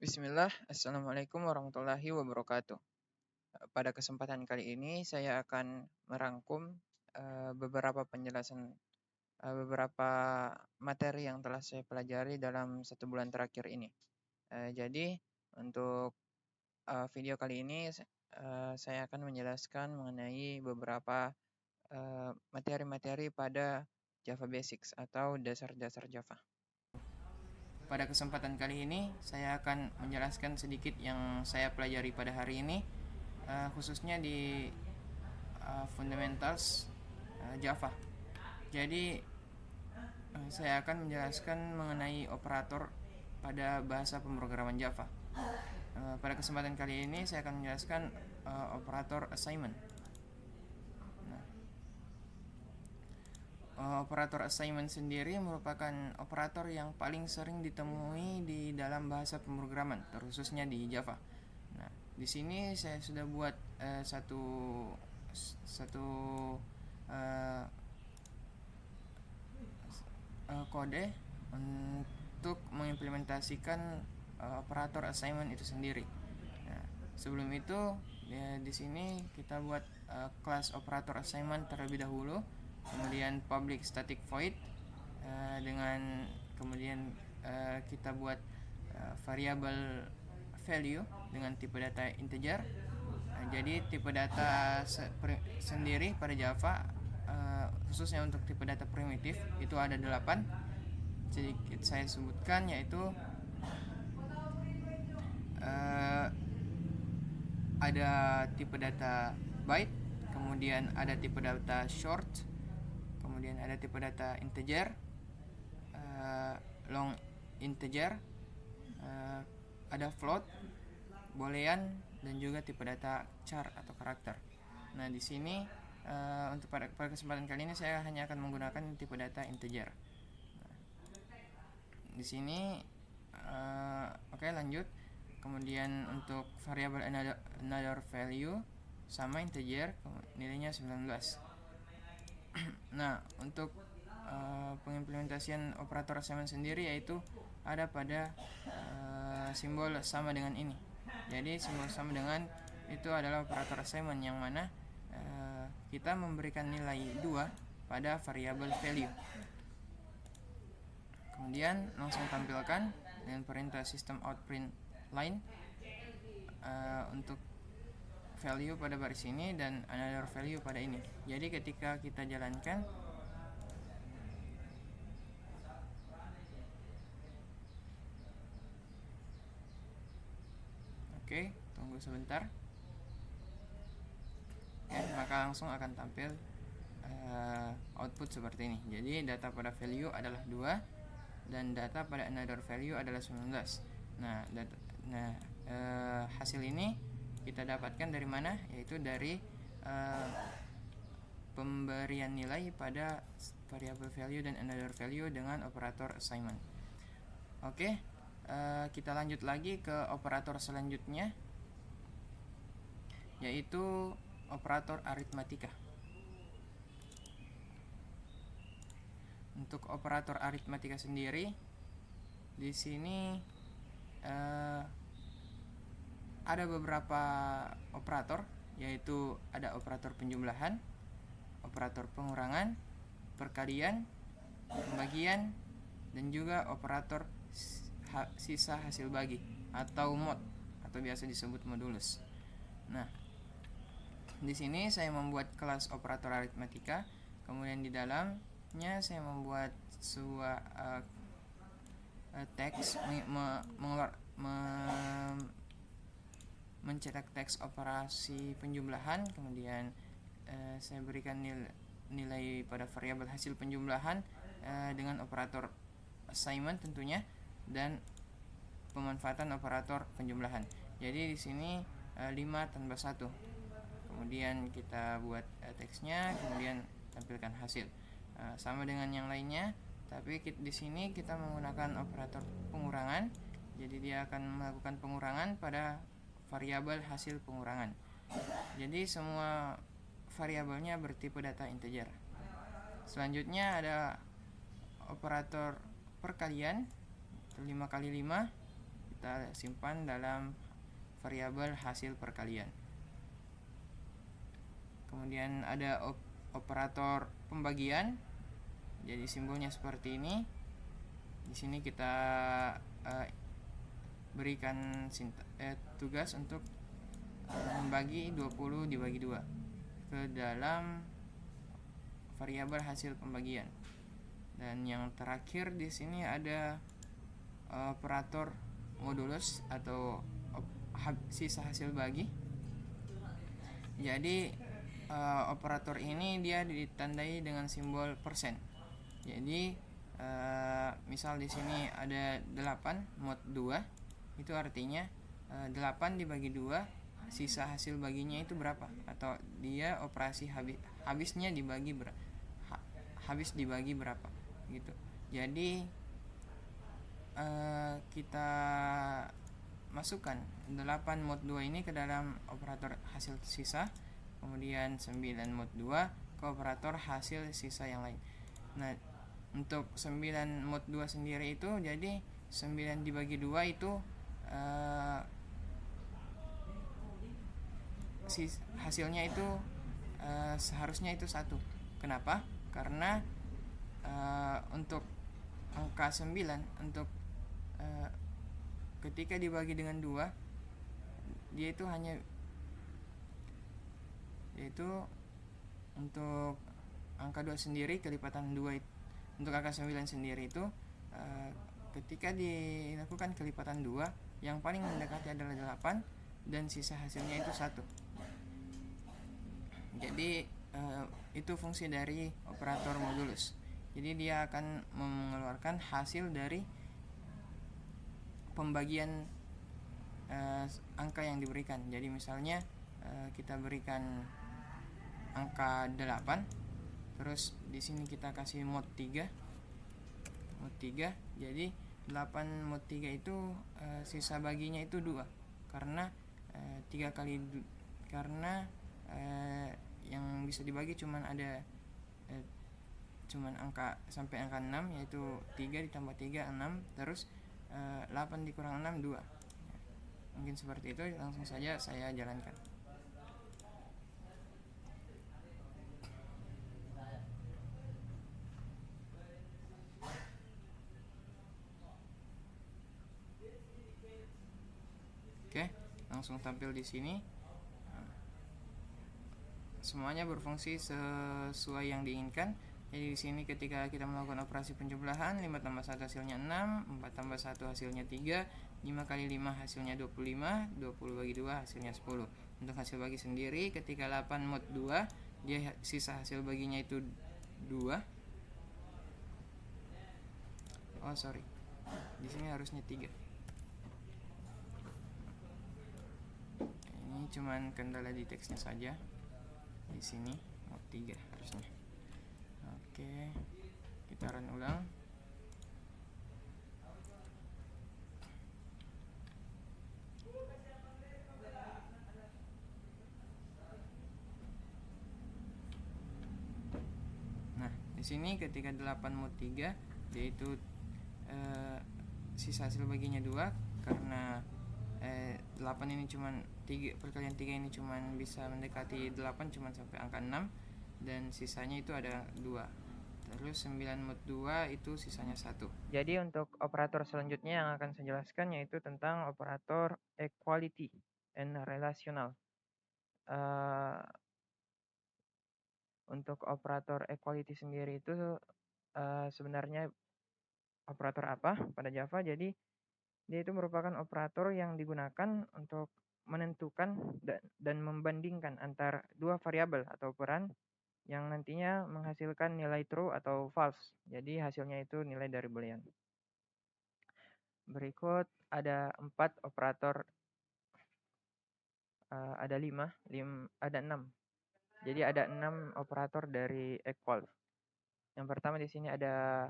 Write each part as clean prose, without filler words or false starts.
Bismillah, Assalamualaikum warahmatullahi wabarakatuh. Pada kesempatan kali ini saya akan merangkum beberapa penjelasan beberapa materi yang telah saya pelajari dalam 1 bulan terakhir ini. Jadi untuk video kali ini saya akan menjelaskan mengenai beberapa materi-materi pada Java Basics atau dasar-dasar Java. Pada kesempatan kali ini saya akan menjelaskan sedikit yang saya pelajari pada hari ini, khususnya di fundamentals Java. Jadi saya akan menjelaskan mengenai operator pada bahasa pemrograman Java. Pada kesempatan kali ini saya akan menjelaskan operator assignment. Operator assignment sendiri merupakan operator yang paling sering ditemui di dalam bahasa pemrograman, terkhususnya di Java. Nah, di sini saya sudah buat satu kode untuk mengimplementasikan operator assignment itu sendiri. Nah, sebelum itu di sini kita buat kelas operator assignment terlebih dahulu, kemudian public static void dengan kemudian kita buat variable value dengan tipe data integer. Jadi tipe data sendiri pada Java khususnya untuk tipe data primitif itu ada 8. Sedikit saya sebutkan, yaitu ada tipe data byte, kemudian ada tipe data short, kemudian ada tipe data integer, long integer, ada float, boolean, dan juga tipe data char atau karakter. Nah, di sini untuk pada kesempatan kali ini saya hanya akan menggunakan tipe data integer. Di sini oke, lanjut. Kemudian untuk variable another value sama integer, nilainya 19. Nah, untuk pengimplementasian operator assignment sendiri yaitu ada pada simbol sama dengan ini. Jadi simbol sama dengan itu adalah operator assignment yang mana kita memberikan nilai 2 pada variable value. Kemudian langsung tampilkan dengan perintah system out print line untuk value pada baris ini dan another value pada ini. Jadi ketika kita jalankan, oke, tunggu sebentar. Maka langsung akan tampil output seperti ini. Jadi data pada value adalah 2 dan data pada another value adalah 19. Hasil ini kita dapatkan dari mana? Yaitu dari pemberian nilai pada variable value dan another value dengan operator assignment. Oke, kita lanjut lagi ke operator selanjutnya, yaitu operator aritmatika. Untuk operator aritmatika sendiri, di sini ada beberapa operator, yaitu ada operator penjumlahan, operator pengurangan, perkalian, pembagian, dan juga operator sisa hasil bagi atau mod atau biasa disebut modulus. Nah, di sini saya membuat kelas operator aritmatika, kemudian di dalamnya saya membuat sebuah teks mencetak teks operasi penjumlahan, kemudian saya berikan nilai pada variabel hasil penjumlahan dengan operator assignment tentunya dan pemanfaatan operator penjumlahan. Jadi di sini 5 tambah 1. Kemudian kita buat teksnya, kemudian tampilkan hasil. Sama dengan yang lainnya, tapi di sini kita menggunakan operator pengurangan. Jadi dia akan melakukan pengurangan pada variabel hasil pengurangan. Jadi semua variabelnya bertipe data integer. Selanjutnya ada operator perkalian, 5 kali 5 kita simpan dalam variabel hasil perkalian. Kemudian ada operator pembagian. Jadi simbolnya seperti ini. Di sini kita berikan tugas untuk membagi 20 dibagi 2 ke dalam variabel hasil pembagian. Dan yang terakhir di sini ada operator modulus atau sisa hasil bagi. Jadi operator ini dia ditandai dengan simbol persen. Jadi misal di sini ada 8 mod 2, itu artinya 8 dibagi 2 sisa hasil baginya itu berapa, atau dia operasi habisnya dibagi habis dibagi berapa gitu. Jadi kita masukkan 8 mod 2 ini ke dalam operator hasil sisa, kemudian 9 mod 2 ke operator hasil sisa yang lain. Nah, untuk 9 mod 2 sendiri itu jadi 9 dibagi 2 itu hasilnya itu seharusnya itu 1. Kenapa? Karena untuk angka 9 untuk ketika dibagi dengan 2 dia itu hanya, yaitu untuk angka 2 sendiri kelipatan 2 untuk angka 9 sendiri itu ketika dilakukan kelipatan 2 yang paling mendekati adalah 8 dan sisa hasilnya itu 1. Jadi itu fungsi dari operator modulus. Jadi dia akan mengeluarkan hasil dari pembagian angka yang diberikan. Jadi misalnya kita berikan angka 8, terus di sini kita kasih mod 3. Jadi 8 mod 3 itu sisa baginya itu 2. Karena 3 kali karena yang bisa dibagi cuman ada cuman angka sampai angka 6, yaitu 3 ditambah 3 6, terus 8 dikurang 6 2. Mungkin seperti itu, langsung saja saya jalankan. Oke, langsung tampil di sini. Semuanya berfungsi sesuai yang diinginkan. Jadi di sini ketika kita melakukan operasi penjumlahan, 5 tambah 1 hasilnya 6, 4 tambah 1 hasilnya 3, 5 kali 5 hasilnya 25, 20 bagi 2 hasilnya 10. Untuk hasil bagi sendiri ketika 8 mod 2, dia sisa hasil baginya itu 2. Oh, sorry. Di sini harusnya 3. Ini cuman kendala di teksnya saja. Di sini mod 3 harusnya. Oke, kita run ulang. Nah, di sini ketika 8 mod 3 yaitu sisa hasil baginya 2, karena 8 ini cuman 3 perkalian 3 ini cuman bisa mendekati 8 cuman sampai angka 6, dan sisanya itu ada 2. Terus 9 mod 2 itu sisanya 1. Jadi untuk operator selanjutnya yang akan saya jelaskan yaitu tentang operator equality and relational. Untuk operator equality sendiri itu sebenarnya operator apa pada Java? Jadi dia itu merupakan operator yang digunakan untuk menentukan dan membandingkan antara dua variabel atau operan yang nantinya menghasilkan nilai true atau false. Jadi hasilnya itu nilai dari boolean. Berikut ada 4 operator, ada 6. Jadi ada 6 operator dari equal. Yang pertama di sini ada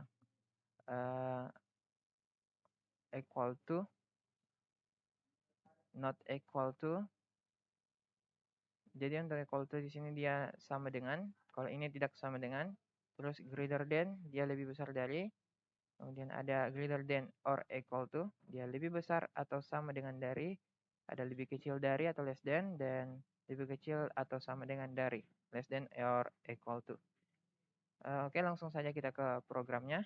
equal to, not equal to. Jadi untuk equal to di sini dia sama dengan, kalau ini tidak sama dengan, terus greater than dia lebih besar dari, Kemudian ada greater than or equal to, dia lebih besar atau sama dengan dari, ada lebih kecil dari atau less than, dan lebih kecil atau sama dengan dari, less than or equal to. Oke, langsung saja kita ke programnya.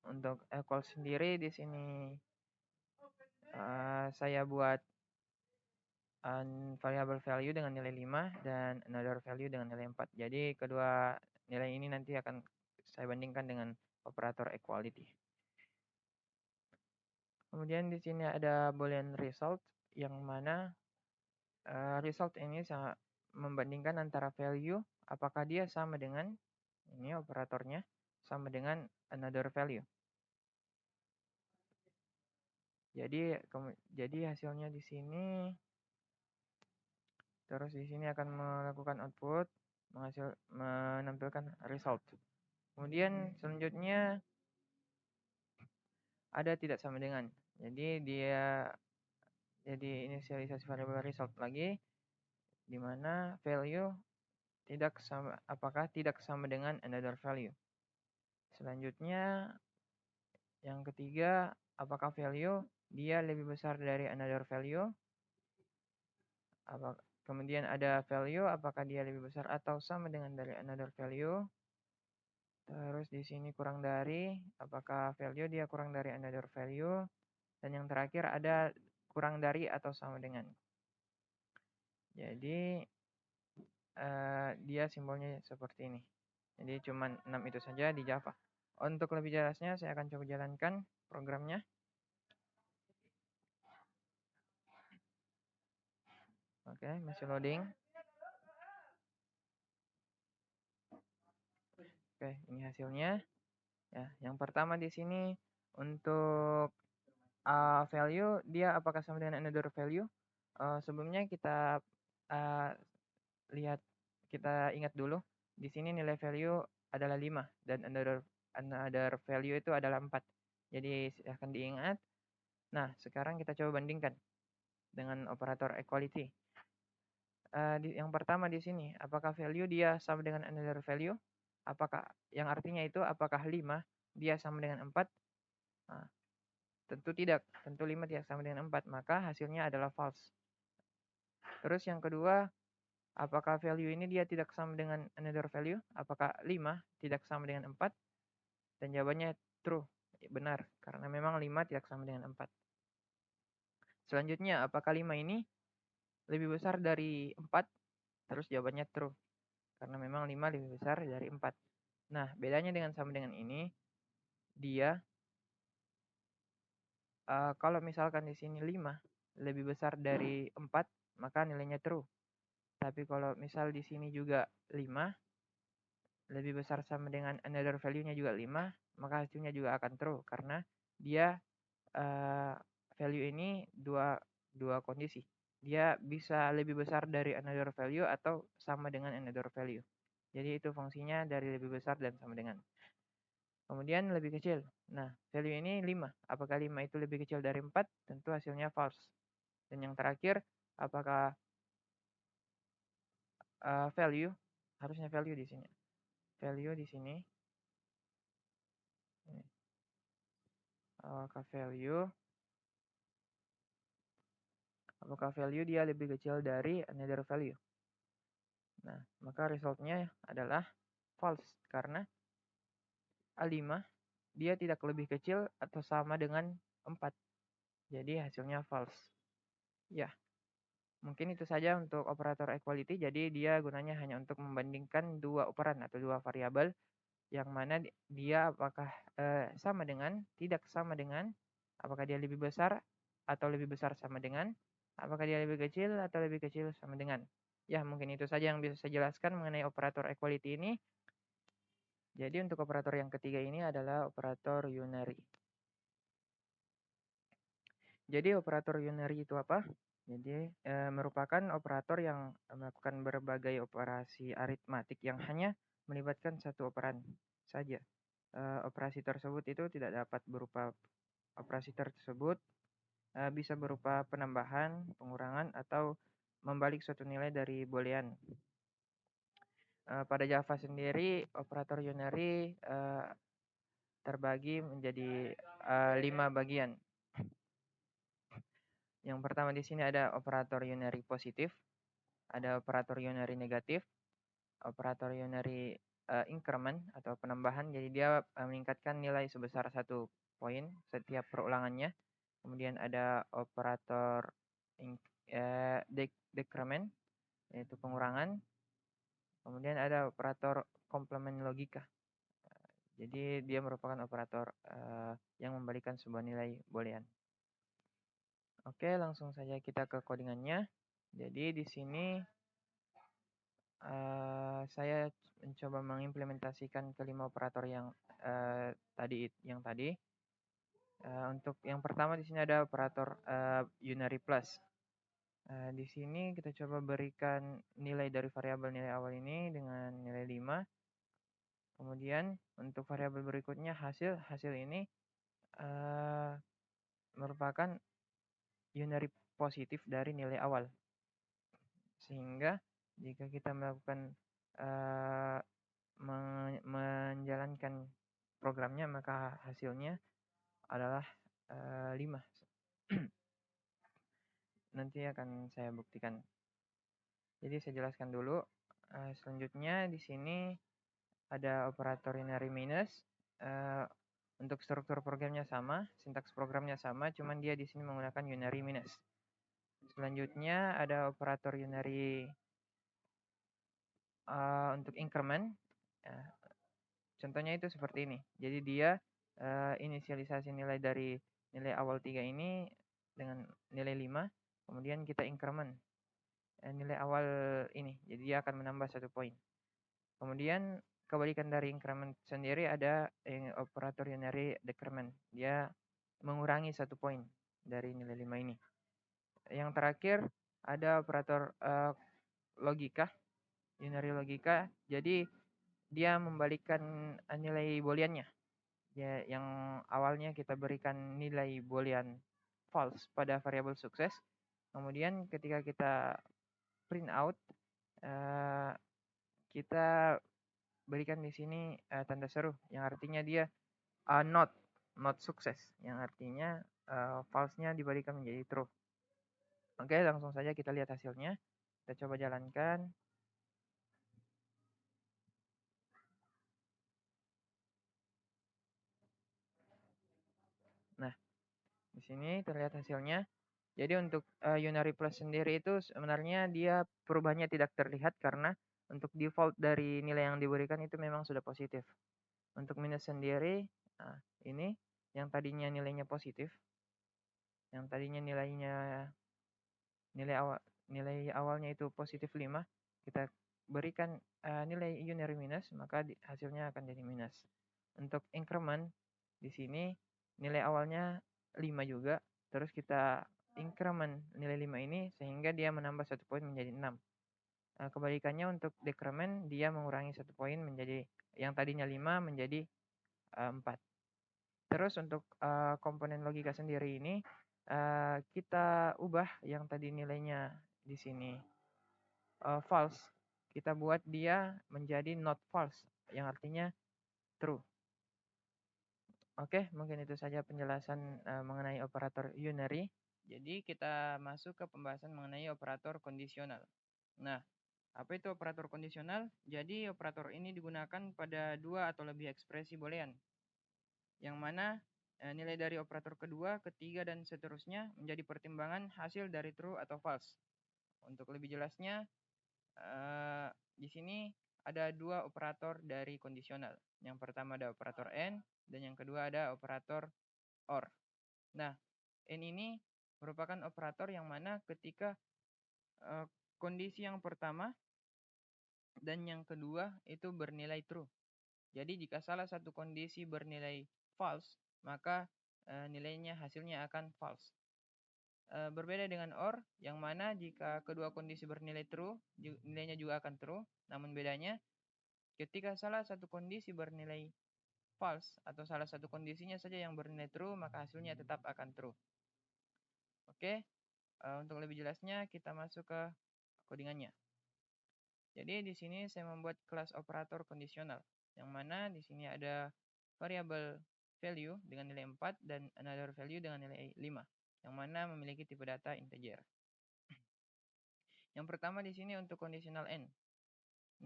Untuk equal sendiri di sini saya buat variable value dengan nilai 5 dan another value dengan nilai 4. Jadi kedua nilai ini nanti akan saya bandingkan dengan operator equality. Kemudian di sini ada boolean result, yang mana result ini membandingkan antara value apakah dia sama dengan, ini operatornya sama dengan another value. Jadi hasilnya di sini, terus di sini akan melakukan output, menampilkan result. Kemudian selanjutnya ada tidak sama dengan. Jadi inisialisasi variabel result lagi, di mana value apakah tidak sama dengan another value. Selanjutnya yang ketiga, apakah value dia lebih besar dari another value. Kemudian ada value apakah dia lebih besar atau sama dengan dari another value. Terus di sini kurang dari, apakah value dia kurang dari another value. Dan yang terakhir ada kurang dari atau sama dengan. Jadi dia simbolnya seperti ini. Jadi cuma 6 itu saja di Java. Untuk lebih jelasnya saya akan coba jalankan programnya. Oke, masih loading. Oke, ini hasilnya. Ya, yang pertama di sini untuk value dia apakah sama dengan another value? Sebelumnya kita kita ingat dulu. Di sini nilai value adalah 5 dan another value itu adalah 4. Jadi silahkan diingat. Nah, sekarang kita coba bandingkan dengan operator equality. Yang pertama di sini, apakah value dia sama dengan another value? Apakah yang artinya itu apakah 5 dia sama dengan 4? Nah, tentu tidak. Tentu 5 tidak sama dengan 4, maka hasilnya adalah false. Terus yang kedua, apakah value ini dia tidak sama dengan another value? Apakah 5 tidak sama dengan 4? Dan jawabannya true, benar. Karena memang 5 tidak sama dengan 4. Selanjutnya, apakah 5 ini lebih besar dari 4? Terus jawabannya true. Karena memang 5 lebih besar dari 4. Nah, bedanya dengan sama dengan ini, dia kalau misalkan di sini 5 lebih besar dari 4, maka nilainya true. Tapi kalau misal di sini juga 5 lebih besar sama dengan another value-nya juga 5, maka hasilnya juga akan true karena dia value ini dua kondisi. Dia bisa lebih besar dari another value atau sama dengan another value. Jadi itu fungsinya dari lebih besar dan sama dengan. Kemudian lebih kecil. Nah, value ini 5. Apakah 5 itu lebih kecil dari 4? Tentu hasilnya false. Dan yang terakhir, apakah value, harusnya value di sini. Value di sini. Apakah value dia lebih kecil dari another value? Nah, maka resultnya adalah false. Karena A5 dia tidak lebih kecil atau sama dengan 4. Jadi hasilnya false. Ya, mungkin itu saja untuk operator equality. Jadi dia gunanya hanya untuk membandingkan dua operan atau dua variabel, yang mana dia apakah sama dengan, tidak sama dengan, apakah dia lebih besar atau lebih besar sama dengan, apakah dia lebih kecil atau lebih kecil sama dengan. Ya, mungkin itu saja yang bisa saya jelaskan mengenai operator equality ini. Jadi untuk operator yang ketiga ini adalah operator unary. Jadi operator unary itu apa? Jadi merupakan operator yang melakukan berbagai operasi aritmatik yang hanya melibatkan satu operan saja. Operasi tersebut itu tidak dapat berupa operasi tersebut bisa berupa penambahan, pengurangan, atau membalik suatu nilai dari boolean. Pada Java sendiri, operator unary terbagi menjadi 5 bagian. Yang pertama di sini ada operator unary positif, ada operator unary negatif, operator unary increment atau penambahan. Jadi dia meningkatkan nilai sebesar 1 poin setiap perulangannya. Kemudian ada operator decrement, yaitu pengurangan. Kemudian ada operator komplement logika. Jadi dia merupakan operator yang memberikan sebuah nilai boolean. Oke, langsung saja kita ke codingannya. Jadi di sini saya mencoba mengimplementasikan kelima operator yang tadi. Untuk yang pertama di sini ada operator unary plus. Di sini kita coba berikan nilai dari variabel nilai awal ini dengan nilai 5. Kemudian untuk variabel berikutnya hasil ini merupakan unary positif dari nilai awal. Sehingga jika kita melakukan menjalankan programnya, maka hasilnya adalah 5. Nanti akan saya buktikan. Jadi saya jelaskan dulu. Selanjutnya di sini ada operator unary minus. Untuk struktur programnya sama, sintaks programnya sama, cuman dia di sini menggunakan unary minus. Selanjutnya ada operator unary untuk increment. Contohnya itu seperti ini. Jadi dia inisialisasi nilai dari nilai awal 3 ini dengan nilai 5. Kemudian kita increment nilai awal ini. Jadi dia akan menambah 1 poin. Kemudian kebalikan dari increment sendiri ada operator unary decrement. Dia mengurangi 1 poin dari nilai 5 ini. Yang terakhir ada operator logika, unary logika. Jadi dia membalikkan nilai booleannya. Ya, yang awalnya kita berikan nilai boolean false pada variabel sukses. Kemudian ketika kita print out, kita berikan di sini tanda seru yang artinya dia not sukses, yang artinya false-nya dibalikan menjadi true. Oke, langsung saja kita lihat hasilnya. Kita coba jalankan. Nah, di sini terlihat hasilnya. Jadi untuk unary plus sendiri itu sebenarnya dia perubahannya tidak terlihat karena untuk default dari nilai yang diberikan itu memang sudah positif. Untuk minus sendiri, ini yang tadinya nilainya positif, yang tadinya nilai awalnya itu positif 5, kita berikan nilai unary minus, maka hasilnya akan jadi minus. Untuk increment di sini nilai awalnya 5 juga, terus kita increment nilai 5 ini sehingga dia menambah 1 poin menjadi 6. Kebalikannya untuk decrement dia mengurangi 1 poin menjadi yang tadinya 5 menjadi 4. Terus untuk komponen logika sendiri ini kita ubah yang tadi nilainya di sini false, kita buat dia menjadi not false, yang artinya true. Oke, mungkin itu saja penjelasan mengenai operator unary. Jadi kita masuk ke pembahasan mengenai operator kondisional. Nah, apa itu operator kondisional? Jadi operator ini digunakan pada 2 atau lebih ekspresi boolean, yang mana nilai dari operator kedua, ketiga, dan seterusnya menjadi pertimbangan hasil dari true atau false. Untuk lebih jelasnya, di sini ada 2 operator dari kondisional. Yang pertama ada operator AND, dan yang kedua ada operator OR. Nah, AND ini merupakan operator yang mana ketika kondisi yang pertama dan yang kedua itu bernilai true. Jadi jika salah satu kondisi bernilai false, maka nilainya hasilnya akan false. Berbeda dengan OR, yang mana jika kedua kondisi bernilai true, nilainya juga akan true. Namun bedanya, ketika salah satu kondisi bernilai false atau salah satu kondisinya saja yang bernilai true, maka hasilnya tetap akan true. Oke, untuk lebih jelasnya kita masuk ke codingannya. Jadi di sini saya membuat kelas operator kondisional, yang mana di sini ada variabel value dengan nilai 4 dan another value dengan nilai 5, yang mana memiliki tipe data integer. Yang pertama di sini untuk conditional n.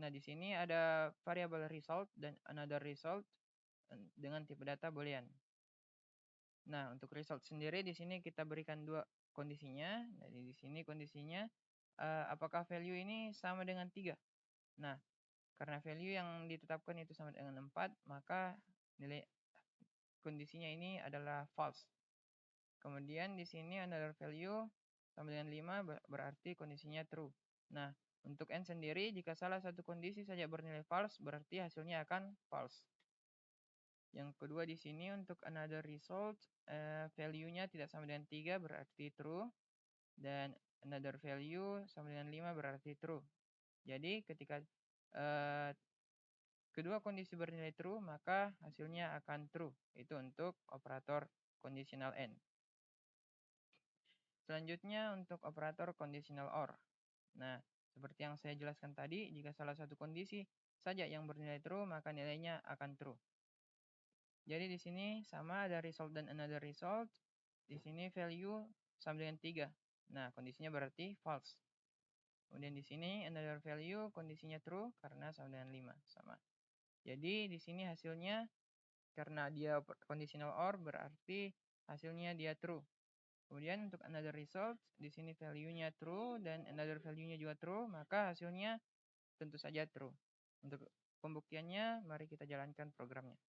Nah, di sini ada variable result dan another result dengan tipe data boolean. Nah, untuk result sendiri di sini kita berikan dua kondisinya. Jadi di sini kondisinya apakah value ini sama dengan 3. Nah, karena value yang ditetapkan itu sama dengan 4, maka nilai kondisinya ini adalah false. Kemudian di sini another value sama dengan 5 berarti kondisinya true. Nah, untuk n sendiri jika salah satu kondisi saja bernilai false berarti hasilnya akan false. Yang kedua di sini untuk another result value-nya tidak sama dengan 3 berarti true, dan another value sama dengan 5 berarti true. Jadi ketika kedua kondisi bernilai true, maka hasilnya akan true. Itu untuk operator conditional n. Selanjutnya untuk operator conditional or. Nah, seperti yang saya jelaskan tadi, jika salah satu kondisi saja yang bernilai true, maka nilainya akan true. Jadi di sini sama ada result dan another result. Di sini value sama dengan 3. Nah, kondisinya berarti false. Kemudian di sini another value kondisinya true karena sama dengan 5, sama. Jadi di sini hasilnya karena dia conditional or berarti hasilnya dia true. Kemudian untuk another result di sini value-nya true dan another value-nya juga true, maka hasilnya tentu saja true. Untuk pembuktiannya mari kita jalankan programnya.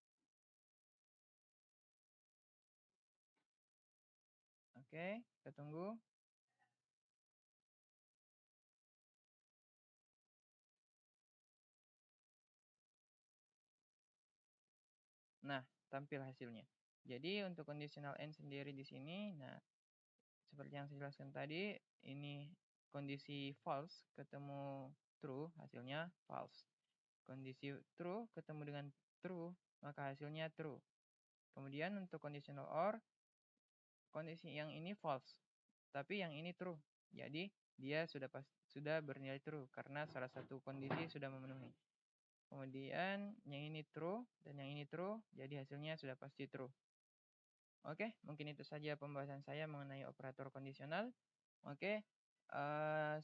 Oke, kita tunggu. Nah, tampil hasilnya. Jadi untuk conditional n sendiri di sini, nah seperti yang saya jelaskan tadi, ini kondisi false ketemu true, hasilnya false. Kondisi true ketemu dengan true, maka hasilnya true. Kemudian untuk conditional or, kondisi yang ini false, tapi yang ini true. Jadi dia sudah bernilai true karena salah satu kondisi sudah memenuhi. Kemudian yang ini true dan yang ini true, jadi hasilnya sudah pasti true. Oke, mungkin itu saja pembahasan saya mengenai operator kondisional. Oke,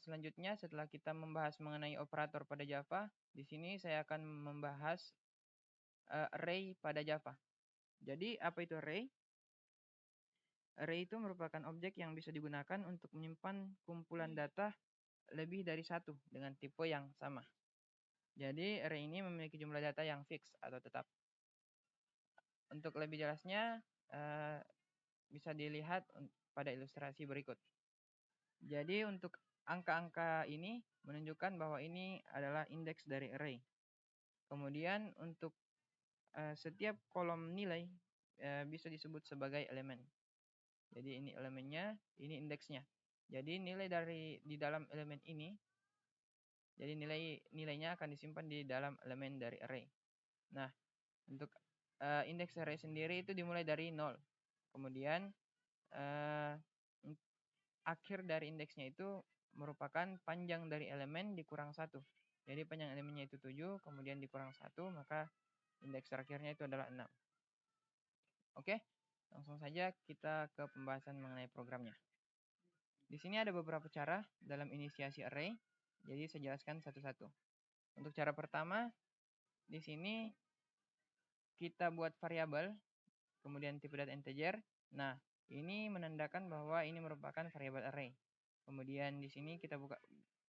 selanjutnya setelah kita membahas mengenai operator pada Java, di sini saya akan membahas array pada Java. Jadi apa itu array? Array itu merupakan objek yang bisa digunakan untuk menyimpan kumpulan data lebih dari satu dengan tipe yang sama. Jadi array ini memiliki jumlah data yang fix atau tetap. Untuk lebih jelasnya bisa dilihat pada ilustrasi berikut. Jadi untuk angka-angka ini menunjukkan bahwa ini adalah indeks dari array. Kemudian untuk setiap kolom nilai bisa disebut sebagai elemen. Jadi ini elemennya, ini indeksnya. Jadi nilai di dalam elemen ini, jadi nilainya akan disimpan di dalam elemen dari array. Nah, untuk indeks array sendiri itu dimulai dari 0. Kemudian akhir dari indeksnya itu merupakan panjang dari elemen dikurang 1. Jadi panjang elemennya itu 7, kemudian dikurang 1, maka indeks terakhirnya itu adalah 6. Oke, langsung saja kita ke pembahasan mengenai programnya. Di sini ada beberapa cara dalam inisiasi array, jadi saya jelaskan satu-satu. Untuk cara pertama, di sini kita buat variabel, kemudian tipe data integer. Nah, ini menandakan bahwa ini merupakan variabel array. Kemudian di sini kita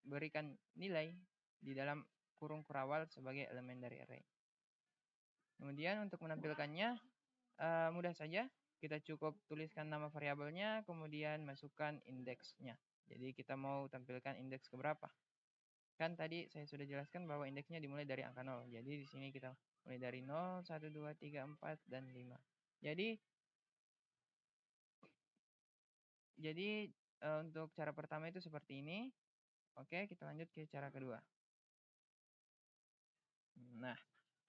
berikan nilai di dalam kurung kurawal sebagai elemen dari array. Kemudian untuk menampilkannya mudah saja. Kita cukup tuliskan nama variabelnya, kemudian masukkan indeksnya. Jadi kita mau tampilkan indeks keberapa. Kan tadi saya sudah jelaskan bahwa indeksnya dimulai dari angka 0. Jadi di sini kita mulai dari 0, 1, 2, 3, 4, dan 5. Jadi untuk cara pertama itu seperti ini. Oke, kita lanjut ke cara kedua. Nah,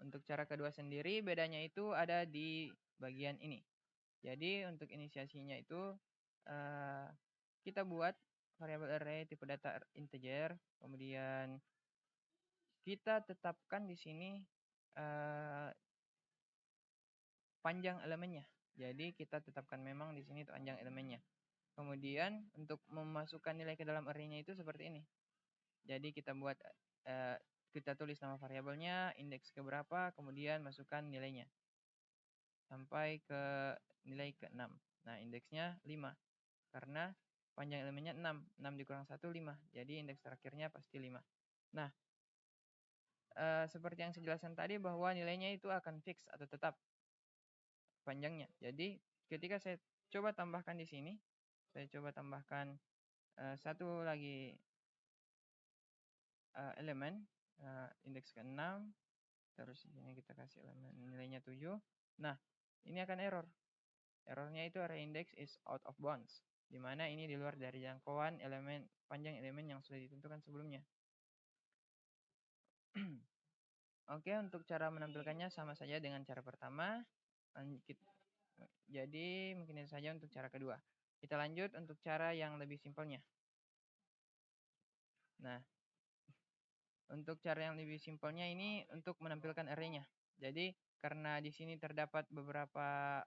untuk cara kedua sendiri bedanya itu ada di bagian ini. Jadi untuk inisiasinya itu kita buat variabel array tipe data integer, kemudian kita tetapkan di sini panjang elemennya. Jadi kita tetapkan memang di sini panjang elemennya. Kemudian untuk memasukkan nilai ke dalam array-nya itu seperti ini. Jadi kita buat kita tulis nama variabelnya, indeks ke berapa, kemudian masukkan nilainya sampai ke nilai ke-6. Nah, indeksnya 5 karena panjang elemennya 6. 6 dikurang 1 5. Jadi indeks terakhirnya pasti 5. Nah, seperti yang saya jelaskan tadi bahwa nilainya itu akan fix atau tetap panjangnya. Jadi ketika saya coba tambahkan di sini, saya coba tambahkan satu lagi elemen, indeks ke-6, terus ini kita kasih elemen nilainya 7. Nah, ini akan error. Errornya itu array index is out of bounds, di mana ini di luar dari jangkauan elemen panjang elemen yang sudah ditentukan sebelumnya. Oke, untuk cara menampilkannya sama saja dengan cara pertama. Jadi mungkin itu saja untuk cara kedua. Kita lanjut untuk cara yang lebih simpelnya. Nah, untuk cara yang lebih simpelnya ini untuk menampilkan array-nya. Jadi karena di sini terdapat beberapa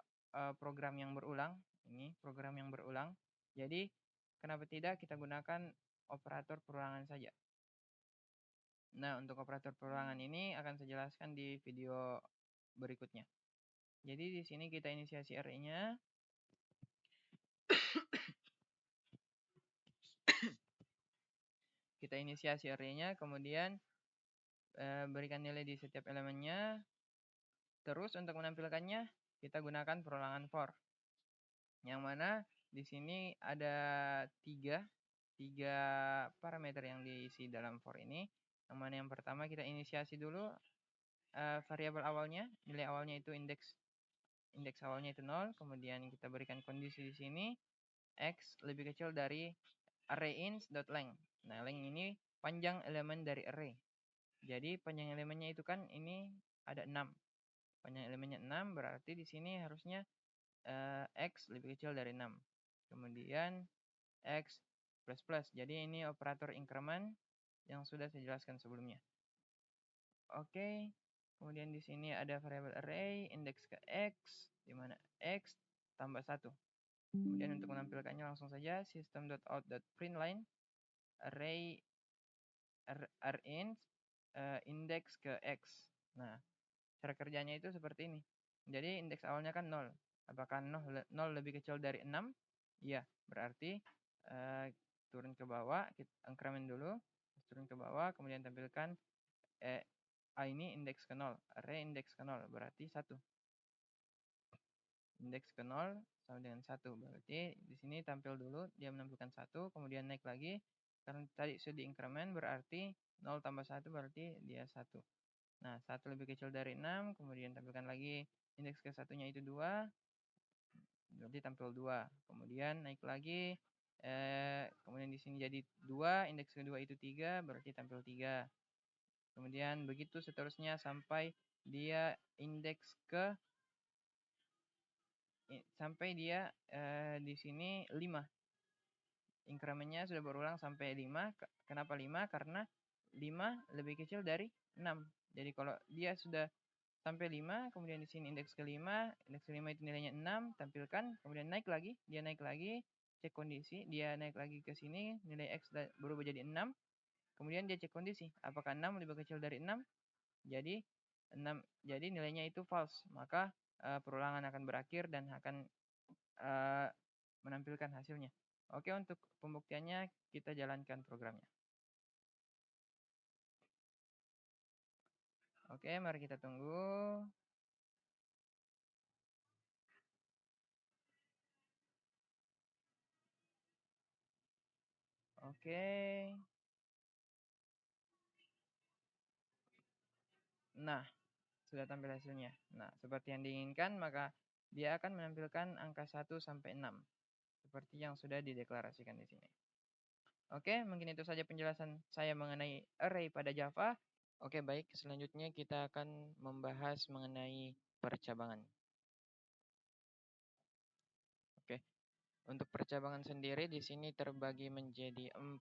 program yang berulang, ini program yang berulang. Jadi kenapa tidak kita gunakan operator perulangan saja. Nah, untuk operator perulangan ini akan saya jelaskan di video berikutnya. Jadi di sini kita inisiasi array-nya. Kita inisiasi array-nya, kemudian berikan nilai di setiap elemennya. Terus untuk menampilkannya, kita gunakan perulangan for. Yang mana di sini ada tiga parameter yang diisi dalam for ini. Yang mana yang pertama kita inisiasi dulu variabel awalnya, nilai awalnya itu indeks awalnya itu 0, kemudian kita berikan kondisi di sini x lebih kecil dari array_ins.length. Nah, length ini panjang elemen dari array. Jadi panjang elemennya itu kan ini ada 6. Panjang elemennya 6 berarti di sini harusnya x lebih kecil dari 6. Kemudian x plus plus. Jadi ini operator increment yang sudah saya jelaskan sebelumnya. Oke. Kemudian di sini ada variabel array indeks ke x, di mana x tambah 1. Kemudian untuk menampilkannya langsung saja system.out.println array arint indeks ke x. Nah, cara kerjanya itu seperti ini. Jadi indeks awalnya kan 0. Apakah 0 lebih kecil dari 6? Iya, berarti turun ke bawah, kita increment dulu, turun ke bawah, kemudian tampilkan A ini indeks ke 0, array indeks ke 0, berarti 1. Indeks ke 0 sama dengan 1, berarti di sini tampil dulu, dia menampilkan 1, kemudian naik lagi, karena tadi sudah di-increment, berarti 0 tambah 1, berarti dia 1. Nah, 1 lebih kecil dari 6, kemudian tampilkan lagi indeks ke 1-nya itu 2, berarti tampil 2. Kemudian naik lagi, kemudian di sini jadi 2, indeks kedua itu 3, berarti tampil 3. Kemudian begitu seterusnya sampai dia indeks ke di sini 5. Incrementnya sudah berulang sampai 5. Kenapa 5? Karena 5 lebih kecil dari 6. Jadi kalau dia sudah sampai 5, kemudian di sini indeks ke-5, indeks ke-5 itu nilainya 6, tampilkan, kemudian naik lagi, cek kondisi, dia naik lagi ke sini, nilai x berubah jadi 6. Kemudian dia cek kondisi, apakah 6 lebih kecil dari 6? Jadi nilainya itu false, maka perulangan akan berakhir dan akan menampilkan hasilnya. Oke, untuk pembuktiannya kita jalankan programnya. Oke, mari kita tunggu. Oke. Nah, sudah tampil hasilnya. Nah, seperti yang diinginkan, maka dia akan menampilkan angka 1 sampai 6. Seperti yang sudah dideklarasikan di sini. Oke, mungkin itu saja penjelasan saya mengenai array pada Java. Oke, baik. Selanjutnya kita akan membahas mengenai percabangan. Oke. Untuk percabangan sendiri di sini terbagi menjadi 4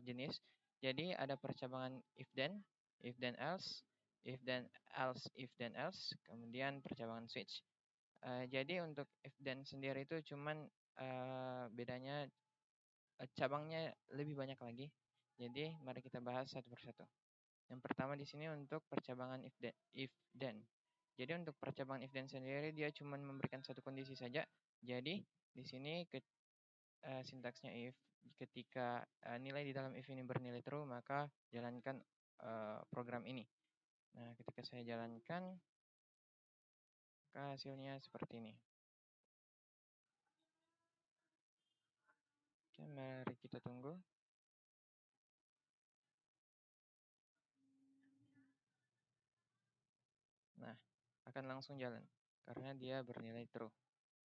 jenis. Jadi ada percabangan if then else, if then else, kemudian percabangan switch. Jadi untuk if then sendiri itu cuman bedanya cabangnya lebih banyak lagi. Jadi mari kita bahas satu persatu. Yang pertama di sini untuk percabangan if then. Jadi untuk percabangan if then sendiri dia cuma memberikan satu kondisi saja. Jadi di sini sintaksnya if ketika nilai di dalam if ini bernilai true maka jalankan program ini. Nah, ketika saya jalankan maka hasilnya seperti ini. Oke, mari kita tunggu. Nah, akan langsung jalan karena dia bernilai true.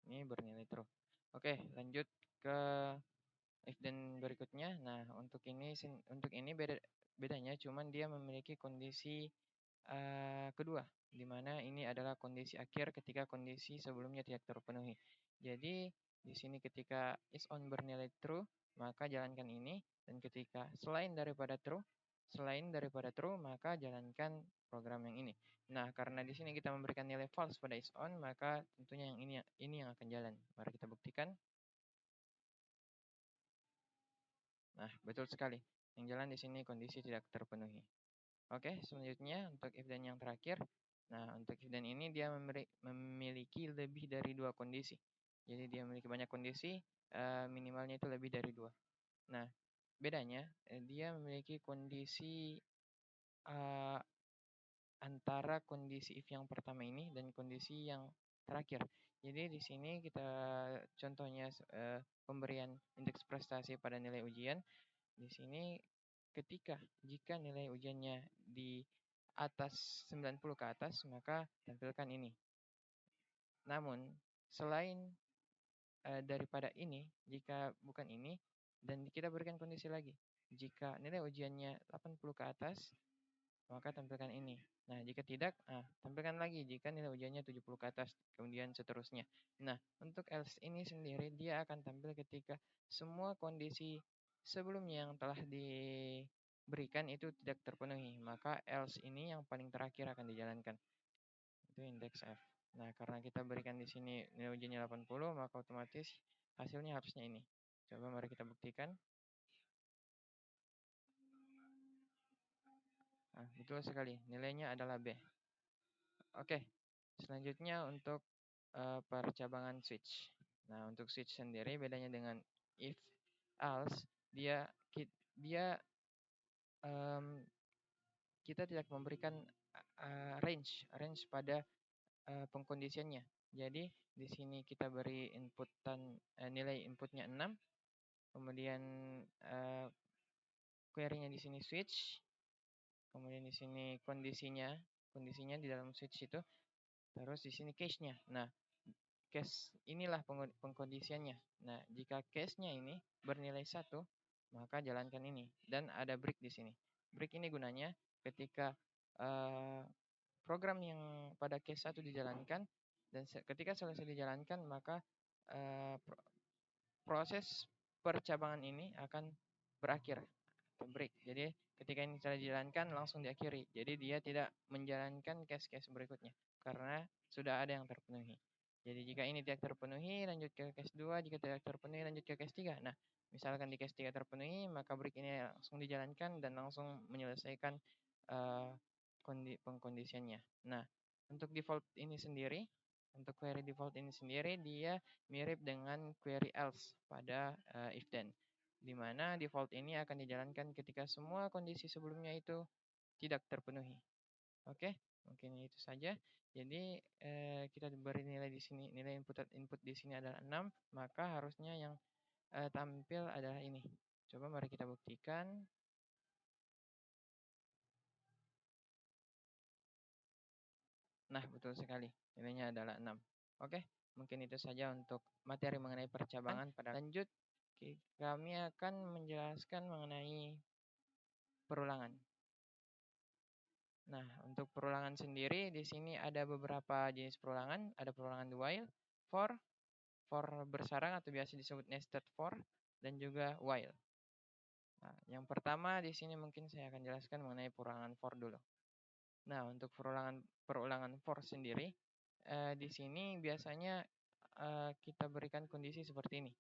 Ini bernilai true. Oke, lanjut ke if then berikutnya. Nah, untuk ini bedanya cuman dia memiliki kondisi kedua, di mana ini adalah kondisi akhir ketika kondisi sebelumnya tidak terpenuhi. Jadi di sini ketika is on bernilai true, maka jalankan ini, dan ketika selain daripada true, maka jalankan program yang ini. Nah, karena di sini kita memberikan nilai false pada is on, maka tentunya yang ini yang akan jalan. Mari kita buktikan. Nah, betul sekali. Yang jalan di sini kondisi tidak terpenuhi. Oke, selanjutnya untuk if then yang terakhir. Nah, untuk if then ini dia memiliki lebih dari dua kondisi. Jadi dia memiliki banyak kondisi, minimalnya itu lebih dari dua. Nah, bedanya dia memiliki kondisi antara kondisi if yang pertama ini dan kondisi yang terakhir. Jadi di sini kita contohnya pemberian indeks prestasi pada nilai ujian. Di sini jika nilai ujiannya di atas 90 ke atas, maka tampilkan ini. Namun, selain daripada ini, jika bukan ini, dan kita berikan kondisi lagi. Jika nilai ujiannya 80 ke atas, maka tampilkan ini. Nah, jika tidak, tampilkan lagi jika nilai ujiannya 70 ke atas, kemudian seterusnya. Nah, untuk else ini sendiri, dia akan tampil ketika semua kondisi sebelumnya yang telah diberikan itu tidak terpenuhi. Maka else ini yang paling terakhir akan dijalankan. Itu indeks F. Nah, karena kita berikan di sini nilai ujiannya 80, maka otomatis hasilnya harusnya ini. Coba mari kita buktikan. Nah, betul sekali. Nilainya adalah B. Oke, selanjutnya untuk percabangan switch. Nah, untuk switch sendiri bedanya dengan if, else, kita tidak memberikan range pada pengkondisiannya. Jadi di sini kita beri nilai inputnya 6, kemudian query-nya di sini switch, kemudian di sini kondisinya di dalam switch itu, terus di sini case-nya. Nah, case inilah pengkondisiannya. Nah, jika case-nya ini bernilai 1, maka jalankan ini. Dan ada break di sini. Break ini gunanya ketika program yang pada case 1 dijalankan, dan ketika selesai dijalankan, maka proses percabangan ini akan berakhir atau break. Jadi ketika ini sudah dijalankan langsung diakhiri. Jadi dia tidak menjalankan case-case berikutnya karena sudah ada yang terpenuhi. Jadi jika ini tidak terpenuhi, lanjut ke case 2, jika tidak terpenuhi, lanjut ke case 3. Nah, misalkan di case 3 terpenuhi, maka break ini langsung dijalankan dan langsung menyelesaikan pengkondisiannya. Nah, untuk default ini sendiri, untuk query default ini sendiri, dia mirip dengan query else pada if then, di mana default ini akan dijalankan ketika semua kondisi sebelumnya itu tidak terpenuhi. Oke, mungkin itu saja. Jadi kita beri nilai di sini, nilai input di sini adalah 6, maka harusnya yang tampil adalah ini. Coba mari kita buktikan. Nah, betul sekali. Nilainya adalah 6. Oke, mungkin itu saja untuk materi mengenai percabangan. Lanjut, kami akan menjelaskan mengenai perulangan. Nah, untuk perulangan sendiri di sini ada beberapa jenis perulangan. Ada perulangan while, for bersarang atau biasa disebut nested for, dan juga while. Nah, yang pertama di sini mungkin saya akan jelaskan mengenai perulangan for dulu. Nah, untuk perulangan for sendiri, di sini biasanya kita berikan kondisi seperti ini,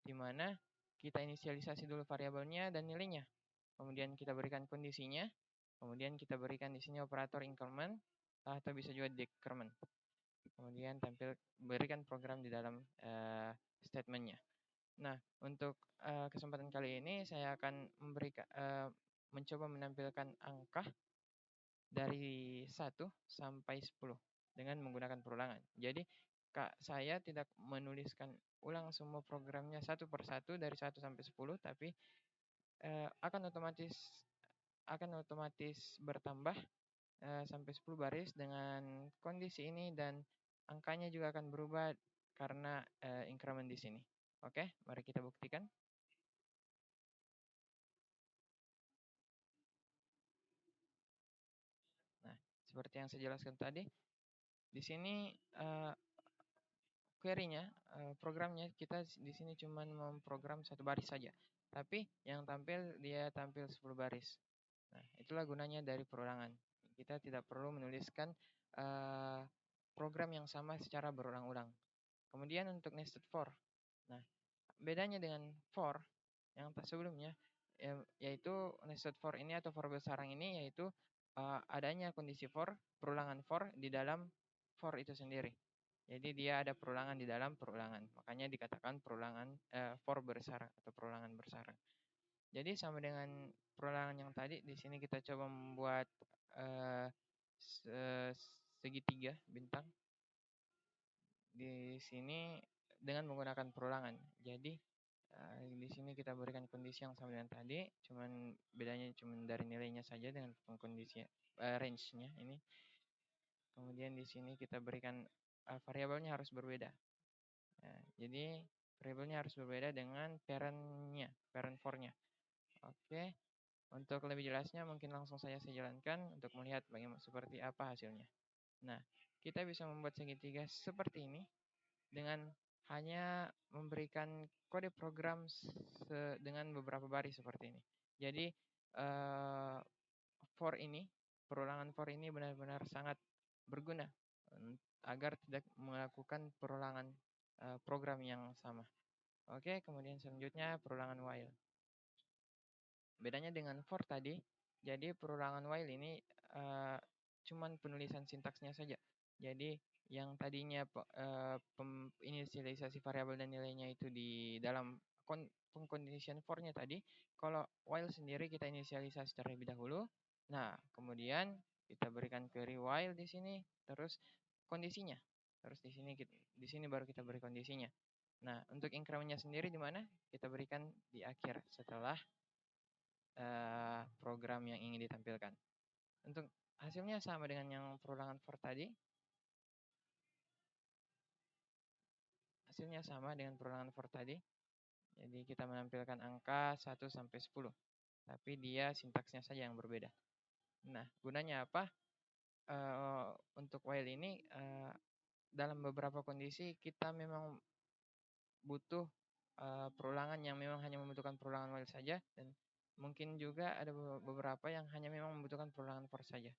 di mana kita inisialisasi dulu variabelnya dan nilainya. Kemudian kita berikan kondisinya, kemudian kita berikan di sini operator increment atau bisa juga decrement. Kemudian berikan program di dalam statementnya. Nah, untuk kesempatan kali ini saya akan mencoba menampilkan angka dari 1 sampai 10 dengan menggunakan perulangan. Jadi, saya tidak menuliskan ulang semua programnya satu per satu dari 1 sampai 10, tapi akan otomatis bertambah sampai 10 baris dengan kondisi ini, dan angkanya juga akan berubah karena increment di sini. Oke, mari kita buktikan. Nah, seperti yang saya jelaskan tadi, di sini query-nya, programnya kita di sini cuma memprogram satu baris saja. Tapi yang dia tampil 10 baris. Nah, itulah gunanya dari perulangan. Kita tidak perlu menuliskan program yang sama secara berulang-ulang. Kemudian untuk nested for. Nah, bedanya dengan for yang sebelumnya, yaitu nested for ini atau for bersarang ini, yaitu adanya kondisi for, perulangan for di dalam for itu sendiri. Jadi dia ada perulangan di dalam perulangan. Makanya dikatakan perulangan for bersarang atau perulangan bersarang. Jadi sama dengan perulangan yang tadi, di sini kita coba membuat segitiga bintang di sini dengan menggunakan perulangan. Jadi di sini kita berikan kondisi yang sama dengan tadi, cuman bedanya dari nilainya saja dengan kondisi range-nya ini. Kemudian di sini kita berikan variabelnya harus berbeda. Nah, jadi variabelnya harus berbeda dengan parent for-nya. Oke, untuk lebih jelasnya mungkin langsung saya jalankan untuk melihat bagaimana seperti apa hasilnya. Nah, kita bisa membuat segitiga seperti ini dengan hanya memberikan kode program dengan beberapa baris seperti ini. Jadi perulangan for ini benar-benar sangat berguna agar tidak melakukan perulangan program yang sama. Oke, kemudian selanjutnya perulangan while. Bedanya dengan for tadi, jadi perulangan while ini cuman penulisan sintaksnya saja. Jadi yang tadinya inisialisasi variabel dan nilainya itu di dalam condition for-nya tadi, kalau while sendiri kita inisialisasi terlebih dahulu. Nah, kemudian kita berikan query while di sini, terus kondisinya. Terus di sini baru kita beri kondisinya. Nah, untuk increment-nya sendiri di mana? Kita berikan di akhir setelah program yang ingin ditampilkan. Untuk hasilnya sama dengan yang perulangan for tadi. Hasilnya sama dengan perulangan for tadi. Jadi kita menampilkan angka 1 sampai 10. Tapi dia sintaksnya saja yang berbeda. Nah, gunanya apa? Untuk while ini dalam beberapa kondisi kita memang butuh perulangan yang memang hanya membutuhkan perulangan while saja, dan mungkin juga ada beberapa yang hanya memang membutuhkan perulangan for saja.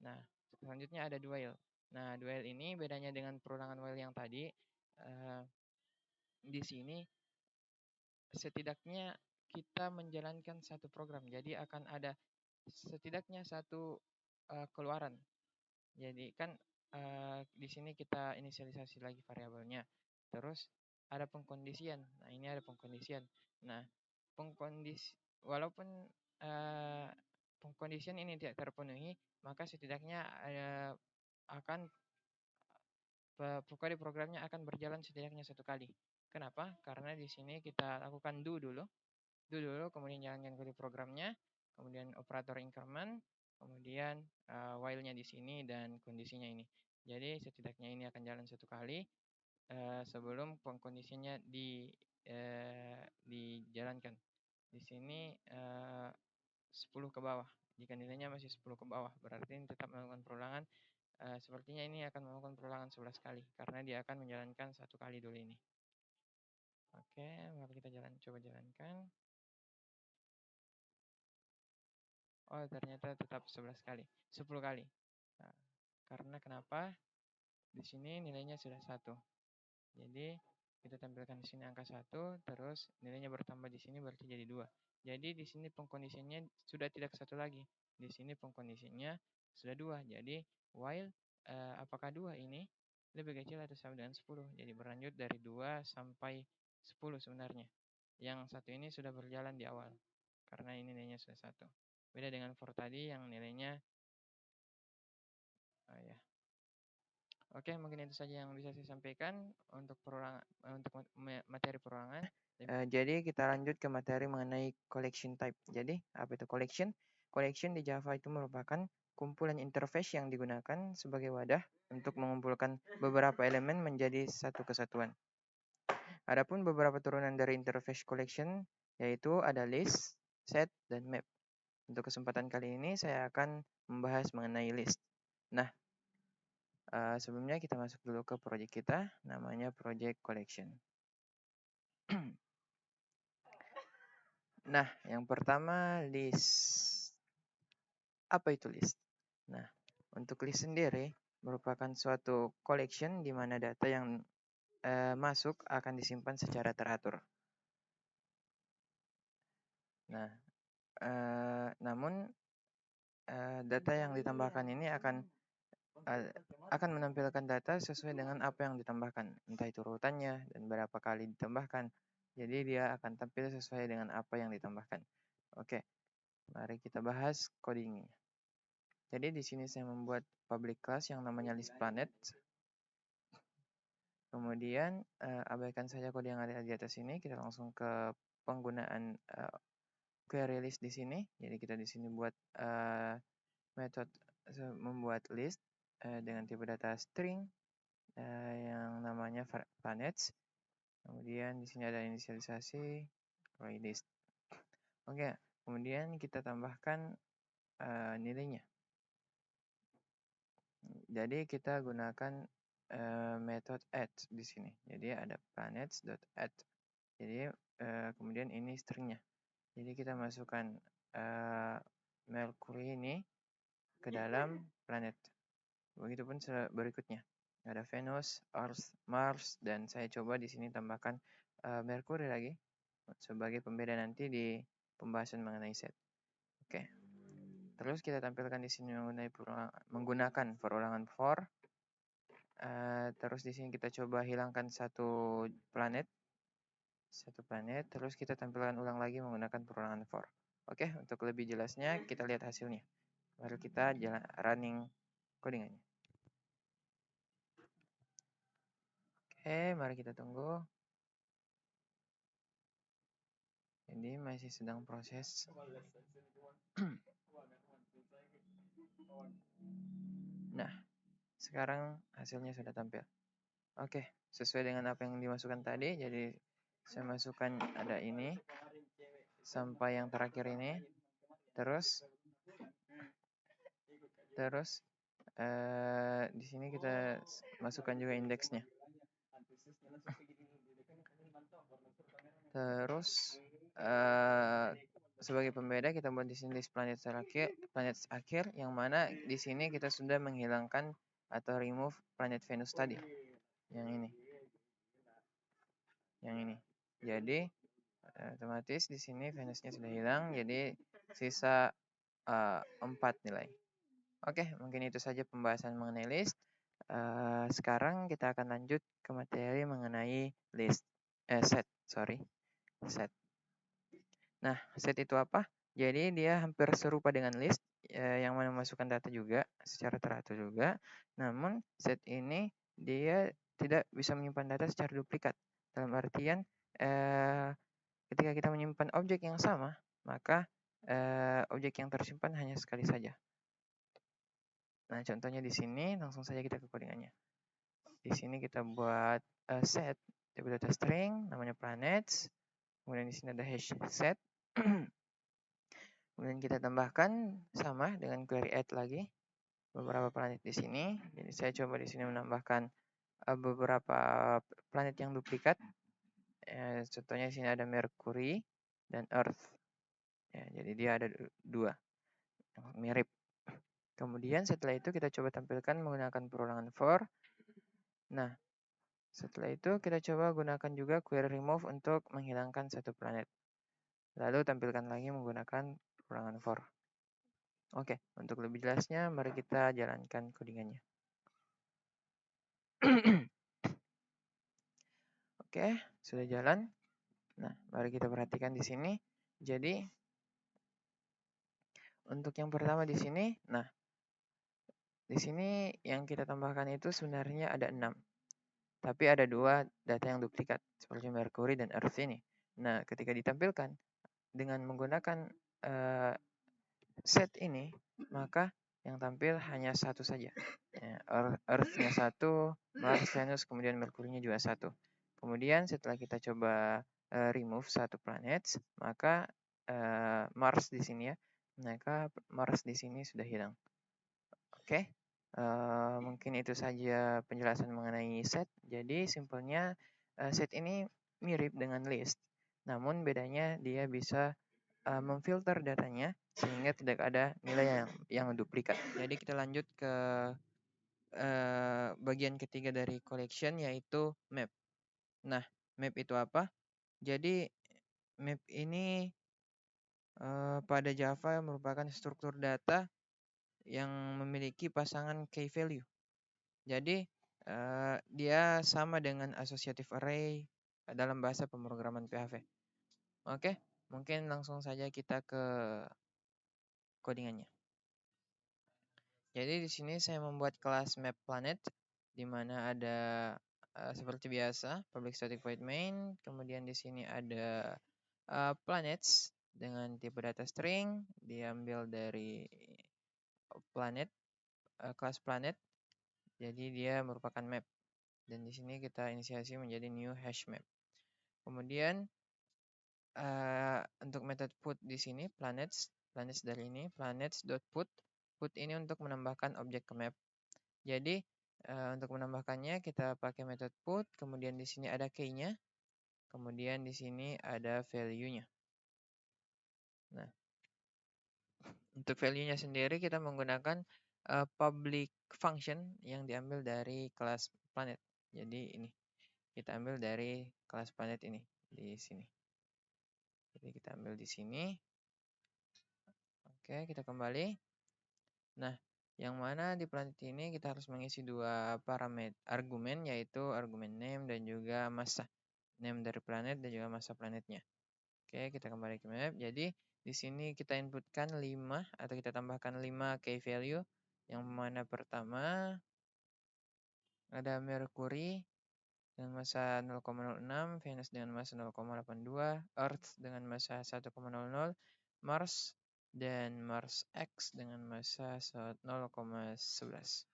Nah, selanjutnya ada dual. Nah, dual ini bedanya dengan perulangan while yang tadi, di sini setidaknya kita menjalankan satu program. Jadi akan ada setidaknya satu keluaran. Jadi kan di sini kita inisialisasi lagi variabelnya. Terus ada pengkondisian. Nah, ini ada pengkondisian. Nah, walaupun pengkondisian ini tidak terpenuhi, maka setidaknya akan kode programnya akan berjalan setidaknya satu kali. Kenapa? Karena di sini kita lakukan do dulu, kemudian jalankan kode programnya, kemudian operator increment, kemudian while-nya di sini dan kondisinya ini. Jadi setidaknya ini akan jalan satu kali sebelum pengkondisinya dijalankan. Di sini 10 ke bawah. Jika nilainya masih 10 ke bawah, berarti ini tetap melakukan perulangan. Sepertinya ini akan melakukan perulangan 11 kali, karena dia akan menjalankan satu kali dulu ini. Oke, mari kita coba jalankan. Oh, ternyata tetap 11 kali, 10 kali. Nah, karena kenapa? Di sini nilainya sudah 1. Jadi kita tampilkan di sini angka 1, terus nilainya bertambah di sini berarti jadi 2. Jadi di sini pengkondisinya sudah tidak 1 lagi. Di sini pengkondisinya sudah 2. Jadi while apakah 2 ini lebih kecil atau sama dengan 10. Jadi berlanjut dari 2 sampai 10 sebenarnya. Yang satu ini sudah berjalan di awal. Karena ini nilainya sudah 1. Beda dengan for tadi yang nilainya ya. Oke, mungkin itu saja yang bisa saya sampaikan untuk materi perorangan. Jadi kita lanjut ke materi mengenai collection type. Jadi, apa itu collection? Collection di Java itu merupakan kumpulan interface yang digunakan sebagai wadah untuk mengumpulkan beberapa elemen menjadi satu kesatuan. Adapun beberapa turunan dari interface collection yaitu ada list, set, dan map. Untuk kesempatan kali ini saya akan membahas mengenai list. Nah, sebelumnya kita masuk dulu ke project kita, namanya project collection. Nah, yang pertama list. Apa itu list? Nah, untuk list sendiri merupakan suatu collection di mana data yang masuk akan disimpan secara teratur. Nah, namun data yang ditambahkan ini akan menampilkan data sesuai dengan apa yang ditambahkan, entah itu urutannya dan berapa kali ditambahkan. Jadi dia akan tampil sesuai dengan apa yang ditambahkan. Oke, mari kita bahas codingnya. Jadi di sini saya membuat public class yang namanya list planet. Kemudian abaikan saja kode yang ada di atas ini. Kita langsung ke penggunaan query list di sini. Jadi kita di sini buat metode membuat list dengan tipe data string yang namanya planets. Kemudian di sini ada inisialisasi array list. Oke, kemudian kita tambahkan nilainya. Jadi kita gunakan metode add di sini. Jadi ada planets.add. Jadi kemudian ini stringnya. Jadi kita masukkan Mercury ini ke dalam planet. Begitupun berikutnya. Ada Venus, Earth, Mars, dan saya coba di sini tambahkan Mercury lagi sebagai pembeda nanti di pembahasan mengenai set. Oke. Terus kita tampilkan di sini menggunakan perulangan for. Terus di sini kita coba hilangkan satu planet. Terus kita tampilkan ulang lagi menggunakan perulangan for. Oke, untuk lebih jelasnya kita lihat hasilnya. Mari kita running codingannya. Oke, mari kita tunggu. Jadi masih sedang proses. Nah, sekarang hasilnya sudah tampil. Oke, sesuai dengan apa yang dimasukkan tadi. Jadi saya masukkan ada ini sampai yang terakhir ini. Terus di sini kita masukkan juga indeksnya. Terus sebagai pembeda kita buat di sini list planet akhir yang mana di sini kita sudah menghilangkan atau remove planet Venus tadi. Yang ini. Jadi otomatis di sini Venusnya sudah hilang, jadi sisa 4 nilai. Oke, mungkin itu saja pembahasan mengenai list. Sekarang kita akan lanjut ke materi mengenai set. Nah, set itu apa? Jadi dia hampir serupa dengan list yang memasukkan data juga secara teratur juga. Namun set ini dia tidak bisa menyimpan data secara duplikat. Dalam artian ketika kita menyimpan objek yang sama, maka objek yang tersimpan hanya sekali saja. Nah, contohnya di sini, langsung saja kita ke codingannya. Di sini kita buat set tipe data string, namanya planets. Kemudian di sini ada hash set. Kemudian kita tambahkan sama dengan query add lagi beberapa planet di sini. Jadi saya coba di sini menambahkan beberapa planet yang duplikat. Contohnya di sini ada Mercury dan Earth. Ya, jadi dia ada 2 yang mirip. Kemudian setelah itu kita coba tampilkan menggunakan perulangan for. Nah, setelah itu kita coba gunakan juga query remove untuk menghilangkan satu planet. Lalu tampilkan lagi menggunakan perulangan for. Oke, untuk lebih jelasnya mari kita jalankan codingannya. Oke, sudah jalan. Nah, mari kita perhatikan di sini. Jadi untuk yang pertama di sini, nah di sini yang kita tambahkan itu sebenarnya ada 6. Tapi ada 2 data yang duplikat, seperti Mercury dan Earth ini. Nah, ketika ditampilkan dengan menggunakan set ini, maka yang tampil hanya satu saja. Ya, Earth-nya 1, Mars, Venus, kemudian Merkurinya juga 1. Kemudian setelah kita coba remove satu planet, maka Mars di sini ya, maka Mars di sini sudah hilang. Oke, mungkin itu saja penjelasan mengenai set. Jadi simpelnya set ini mirip dengan list, namun bedanya dia bisa memfilter datanya sehingga tidak ada nilai yang duplikat. Jadi kita lanjut ke bagian ketiga dari collection, yaitu map. Nah, map itu apa? Jadi map ini pada Java merupakan struktur data yang memiliki pasangan key value. Jadi dia sama dengan associative array dalam bahasa pemrograman PHP. Oke, mungkin langsung saja kita ke codingannya. Jadi di sini saya membuat kelas map planet, di mana ada seperti biasa public static void main, kemudian di sini ada planets dengan tipe data string, diambil dari planet, kelas planet, jadi dia merupakan map. Dan di sini kita inisiasi menjadi new hash map. Kemudian untuk metode put di sini planets dari ini planets.put. Put ini untuk menambahkan objek ke map. Jadi untuk menambahkannya kita pakai metode put, kemudian di sini ada key-nya, kemudian di sini ada value-nya. Nah, untuk value-nya sendiri kita menggunakan public function yang diambil dari kelas planet. Jadi ini kita ambil dari kelas planet ini di sini. Jadi kita ambil di sini. Oke, kita kembali. Nah, yang mana di planet ini kita harus mengisi 2 parameter argumen, yaitu argumen name dan juga massa. Name dari planet dan juga massa planetnya. Oke, kita kembali ke map. Jadi di sini kita inputkan 5 atau kita tambahkan 5 key value. Yang mana pertama ada Mercury dengan massa 0,06, Venus dengan massa 0,82, Earth dengan massa 1,00, Mars dan Mars X dengan massa 0,11.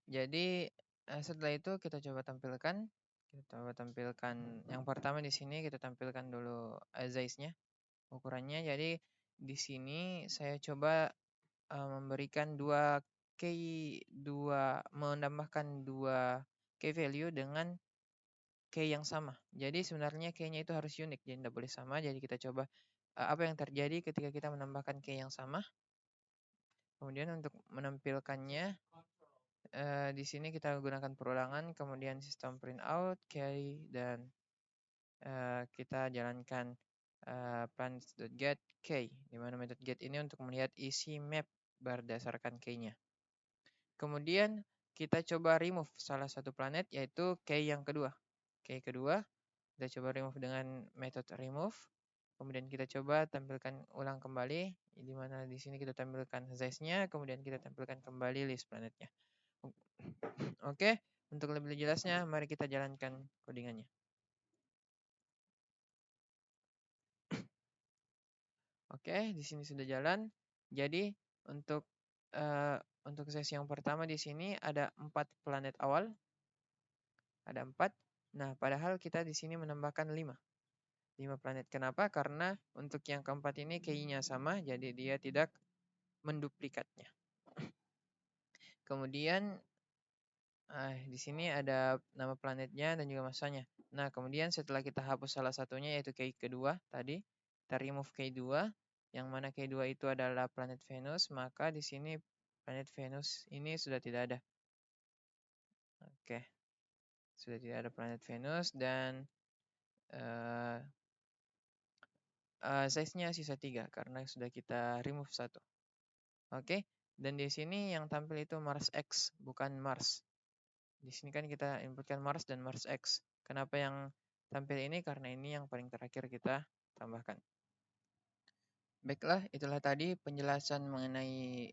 Jadi setelah itu kita coba tampilkan. Yang pertama di sini kita tampilkan dulu size-nya, ukurannya. Jadi di sini saya coba memberikan menambahkan 2 key value dengan key yang sama. Jadi sebenarnya key-nya itu harus unik, jadi tidak boleh sama. Jadi kita coba apa yang terjadi ketika kita menambahkan key yang sama. Kemudian untuk menampilkannya di sini kita gunakan perulangan, kemudian sistem print out, key, dan kita jalankan plans.get key, di mana metode get ini untuk melihat isi map berdasarkan key-nya. Kemudian kita coba remove salah satu planet, yaitu key yang kedua. Key kedua kita coba remove dengan metode remove. Kemudian kita coba tampilkan ulang kembali, di mana di sini kita tampilkan size-nya, kemudian kita tampilkan kembali list planetnya. Oke, untuk lebih jelasnya mari kita jalankan codingannya. Oke, di sini sudah jalan. Jadi untuk sesi yang pertama di sini ada 4 planet awal. Ada 4. Nah, padahal kita di sini menambahkan 5 planet. Kenapa? Karena untuk yang keempat ini key-nya sama, jadi dia tidak menduplikatnya. Kemudian di sini ada nama planetnya dan juga massanya. Nah, kemudian setelah kita hapus salah satunya, yaitu key kedua tadi, kita remove key 2. yang mana kedua itu adalah planet Venus, maka di sini planet Venus ini sudah tidak ada. Oke, sudah tidak ada planet Venus dan size-nya sisa 3 karena sudah kita remove 1. Oke, dan di sini yang tampil itu Mars X, bukan Mars. Di sini kan kita inputkan Mars dan Mars X. Kenapa yang tampil ini? Karena ini yang paling terakhir kita tambahkan. Baiklah, itulah tadi penjelasan mengenai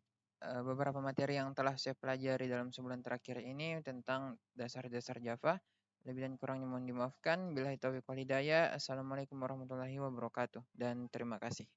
beberapa materi yang telah saya pelajari dalam sebulan terakhir ini tentang dasar-dasar Java. Lebih dan kurangnya mohon dimaafkan. Billahi taufiq wal hidayah. Assalamualaikum warahmatullahi wabarakatuh. Dan terima kasih.